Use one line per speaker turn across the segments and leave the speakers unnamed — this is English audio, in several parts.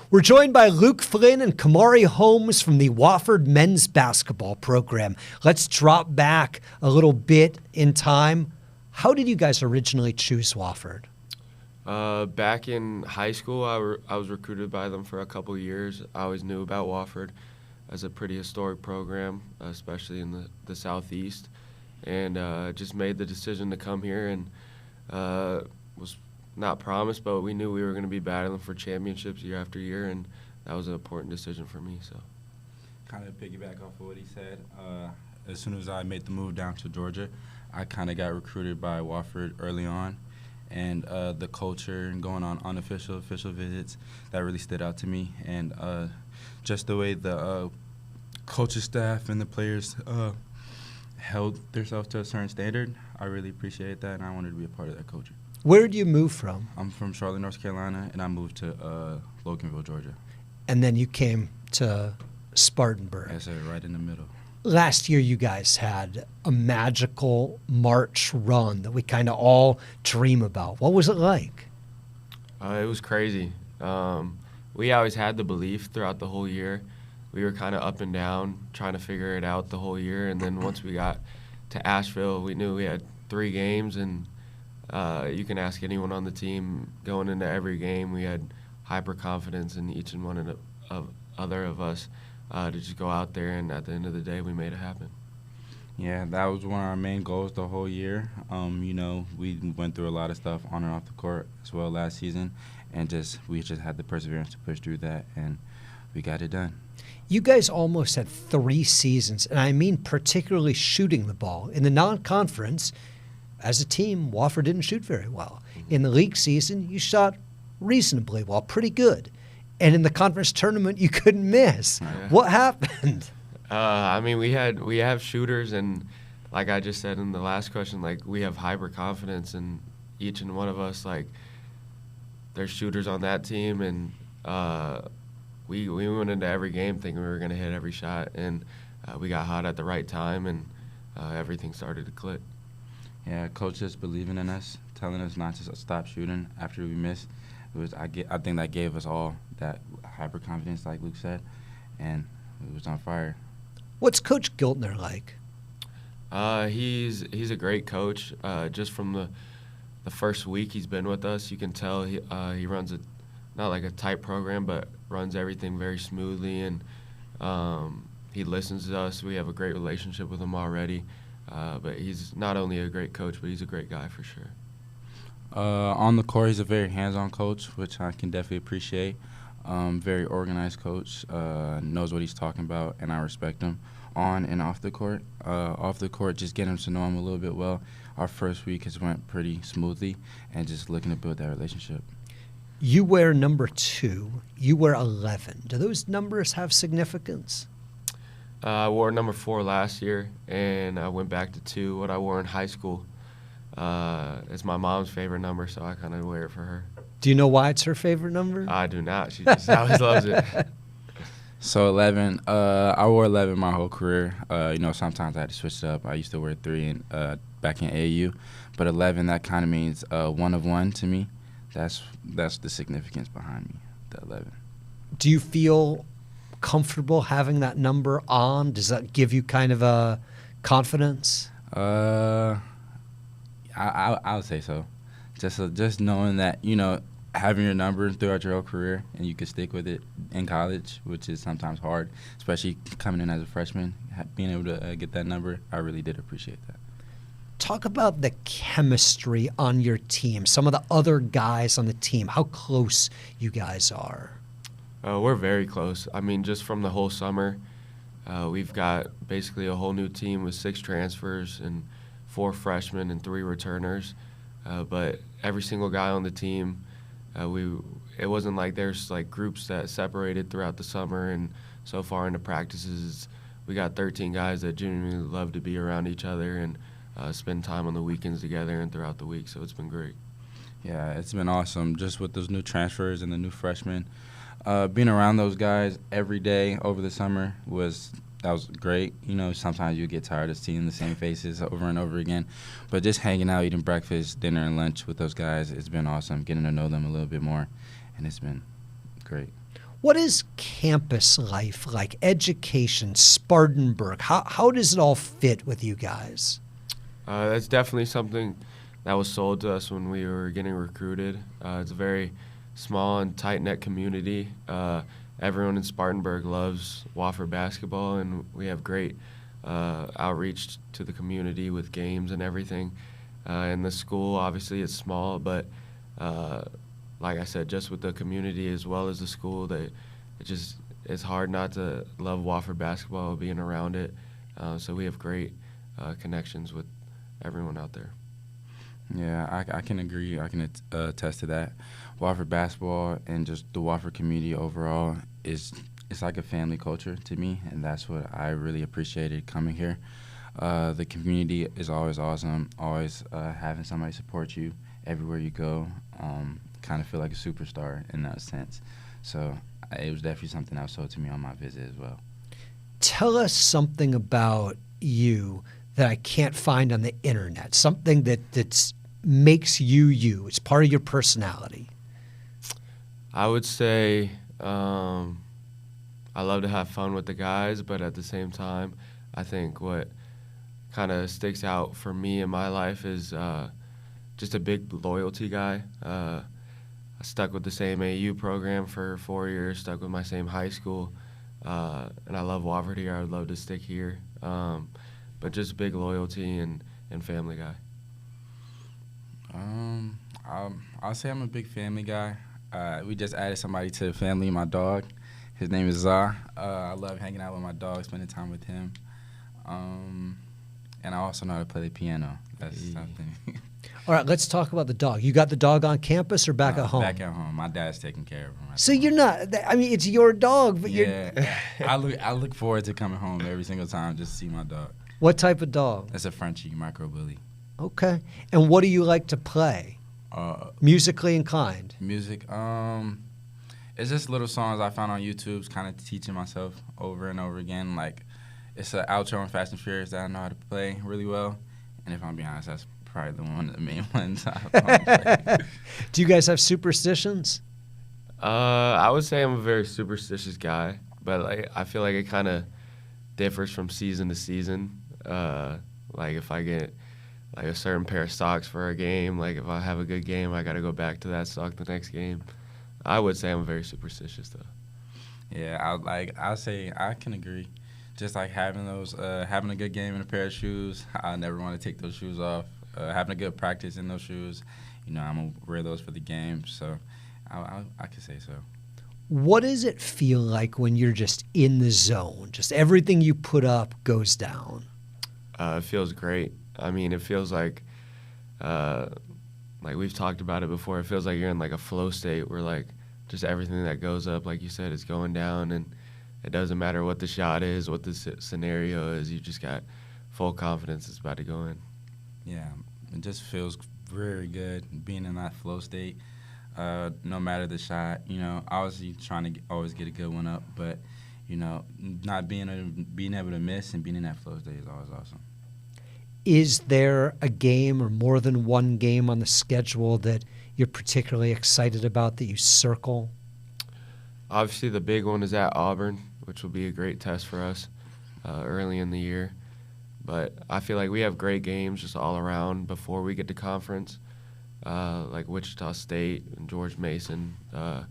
We're joined by Luke Flynn and Kahmare Holmes from the Wofford men's basketball program. Let's drop back a little bit in time. How did you guys originally choose Wofford?
Back in high school, I was recruited by them for a couple of years. I always knew about Wofford as a pretty historic program, especially in the Southeast, and just made the decision to come here, and was not promised, but we knew we were going to be battling for championships year after year, and that was an important decision for me. So,
kind of piggyback off of what he said, as soon as I made the move down to Georgia, I kind of got recruited by Wofford early on, and the culture and going on unofficial, official visits, that really stood out to me, and just the way the coaching staff and the players held themselves to a certain standard, I really appreciate that, and I wanted to be a part of that culture.
Where did you move from?
I'm from Charlotte, North Carolina, and I moved to Loganville, Georgia.
And then you came to Spartanburg.
Yes, sir, right in the middle.
Last year, you guys had a magical March run that we kind of all dream about. What was it like?
It was crazy. We always had the belief throughout the whole year. We were kind of up and down, trying to figure it out the whole year. And then once we got to Asheville, we knew we had 3 games, and you can ask anyone on the team going into every game. We had hyper confidence in each and one of other of us to just go out there, and at the end of the day, we made it happen.
Yeah, that was one of our main goals the whole year. We went through a lot of stuff on and off the court as well last season, and we just had the perseverance to push through that, and we got it done.
You guys almost had 3 seasons, and I mean particularly shooting the ball. In the non-conference, as a team, Wofford didn't shoot very well. In the league season, you shot reasonably well, pretty good. And in the conference tournament, you couldn't miss.
Yeah.
What happened?
We have shooters, and like I just said in the last question, like we have hyper confidence in each and one of us. Like there's shooters on that team, and we went into every game thinking we were going to hit every shot, and we got hot at the right time, and everything started to click.
Yeah, coach just believing in us, telling us not to stop shooting after we missed. I think that gave us all that hyper confidence, like Luke said, and it was on fire.
What's Coach Giltner like?
He's a great coach. Just from the first week he's been with us, you can tell he runs not like a tight program, but runs everything very smoothly, and he listens to us. We have a great relationship with him already. But he's not only a great coach, but he's a great guy for sure.
On the court, he's a very hands-on coach, which I can definitely appreciate. Very organized coach, knows what he's talking about, and I respect him on and off the court. Off the court, just getting to know him a little bit well. Our first week has went pretty smoothly, and just looking to build that relationship.
You wear number 2. You wear 11. Do those numbers have significance?
I wore number 4 last year, and I went back to 2, what I wore in high school. It's my mom's favorite number, so I kind of wear it for her.
Do you know why it's her favorite number?
I do not. She just always loves it.
So 11, I wore 11 my whole career. Sometimes I had to switch it up. I used to wear 3 back in AAU, but 11, that kind of means 1 of 1 to me. That's the significance behind me, the 11.
Do you feel comfortable having that number on? Does that give you kind of a confidence?
I would say so. Just knowing that, having your number throughout your whole career and you can stick with it in college, which is sometimes hard, especially coming in as a freshman, being able to get that number, I really did appreciate that.
Talk about the chemistry on your team, some of the other guys on the team, how close you guys are.
We're very close. I mean, just from the whole summer, we've got basically a whole new team with 6 transfers and 4 freshmen and 3 returners. But every single guy on the team, it wasn't like there's like groups that separated throughout the summer and so far into practices. We got 13 guys that genuinely love to be around each other and spend time on the weekends together and throughout the week. So it's been great.
Yeah, it's been awesome just with those new transfers and the new freshmen. Being around those guys every day over the summer was great. Sometimes you get tired of seeing the same faces over and over again. But just hanging out, eating breakfast, dinner, and lunch with those guys, it's been awesome, getting to know them a little bit more, and it's been great.
What is campus life like? Education, Spartanburg. How does it all fit with you guys?
That's definitely something that was sold to us when we were getting recruited. It's a very small and tight-knit community. Everyone in Spartanburg loves Wofford basketball, and we have great outreach to the community with games and everything. And the school, obviously, it's small, but like I said, just with the community as well as the school, it's hard not to love Wofford basketball, being around it. So we have great connections with everyone out there.
Yeah, I can agree. I can attest to that. Wofford basketball and just the Wofford community overall it's like a family culture to me, and that's what I really appreciated coming here. The community is always awesome, always having somebody support you everywhere you go. Kind of feel like a superstar in that sense. So it was definitely something that was sold to me on my visit as well.
Tell us something about you that I can't find on the internet, something that makes you you. It's part of your personality.
I would say I love to have fun with the guys, but at the same time, I think what kind of sticks out for me in my life is just a big loyalty guy. I stuck with the same AU program for 4 years, stuck with my same high school, and I love Wofford here. I would love to stick here, but just big loyalty and family guy.
I'll say I'm a big family guy. We just added somebody to the family, my dog. His name is Zah. I love hanging out with my dog, spending time with him. And I also know how to play the piano. That's something.
All right, let's talk about the dog. You got the dog on campus or back at home?
Back at home. My dad's taking care of him.
So you're not, I mean, it's your dog, but
yeah. I look forward to coming home every single time just to see my dog.
What type of dog?
That's a Frenchie, micro bully.
Okay. And what do you like to play? Musically inclined?
Music, it's just little songs I found on YouTube, kind of teaching myself over and over again. Like, it's an outro in Fast and Furious that I know how to play really well. And if I'm being honest, that's probably the main ones I
Do you guys have superstitions?
I would say I'm a very superstitious guy, but I feel like it kind of differs from season to season. Like if I get like a certain pair of socks for a game, like if I have a good game, I got to go back to that sock the next game. I would say I'm very superstitious though.
Yeah, I'll say I can agree. Just like having a good game in a pair of shoes, I never want to take those shoes off. Having a good practice in those shoes, I'm gonna wear those for the game. So, I could say so.
What does it feel like when you're just in the zone? Just everything you put up goes down.
It feels great. I mean, it feels like we've talked about it before. It feels like you're in like a flow state where like just everything that goes up, like you said, is going down, and it doesn't matter what the shot is, what the scenario is. You just got full confidence it's about to go in.
Yeah, it just feels very good being in that flow state. No matter the shot, obviously trying to always get a good one up, but not being able to miss and being in that flow state is always awesome.
Is there a game or more than one game on the schedule that you're particularly excited about that you circle?
Obviously, the big one is at Auburn, which will be a great test for us early in the year. But I feel like we have great games just all around before we get to conference, like Wichita State and George Mason, and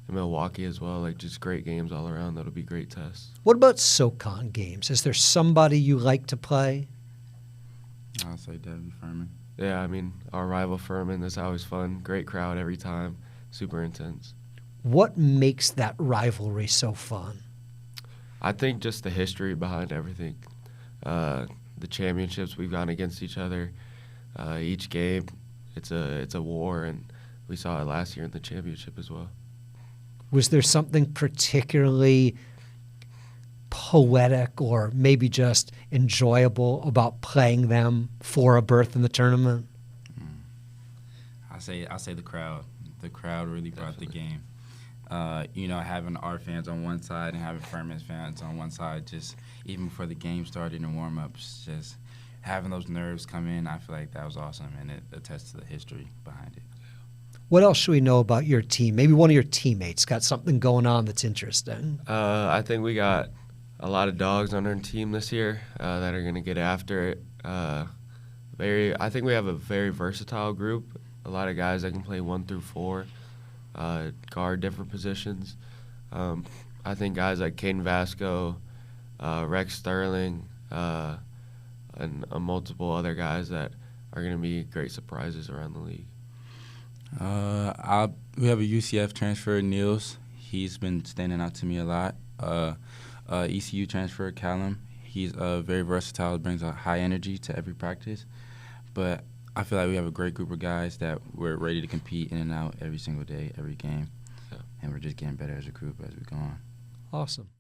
Milwaukee as well. Like just great games all around. That'll be great tests.
What about SoCon games? Is there somebody you like to play?
I'll say Debbie Furman.
Yeah, I mean, our rival Furman is always fun. Great crowd every time. Super intense.
What makes that rivalry so fun?
I think just the history behind everything. The championships we've gone against each other. Each game, it's a war, and we saw it last year in the championship as well.
Was there something particularly poetic or maybe just enjoyable about playing them for a berth in the tournament?
I'll say the crowd. The crowd really brought the game. Having our fans on one side and having Furman's fans on one side, just even before the game started and warm-ups, just having those nerves come in, I feel like that was awesome, and it attests to the history behind it.
What else should we know about your team? Maybe one of your teammates got something going on that's interesting.
I think we got a lot of dogs on our team this year that are going to get after it. I think we have a very versatile group. A lot of guys that can play 1 through 4, guard different positions. I think guys like Caden Vasco, Rex Sterling, and multiple other guys that are going to be great surprises around the league.
We have a UCF transfer, Niels. He's been standing out to me a lot. ECU transfer, Callum. He's very versatile, brings a high energy to every practice. But I feel like we have a great group of guys that we're ready to compete in and out every single day, every game. Yeah. And we're just getting better as a group as we go on.
Awesome.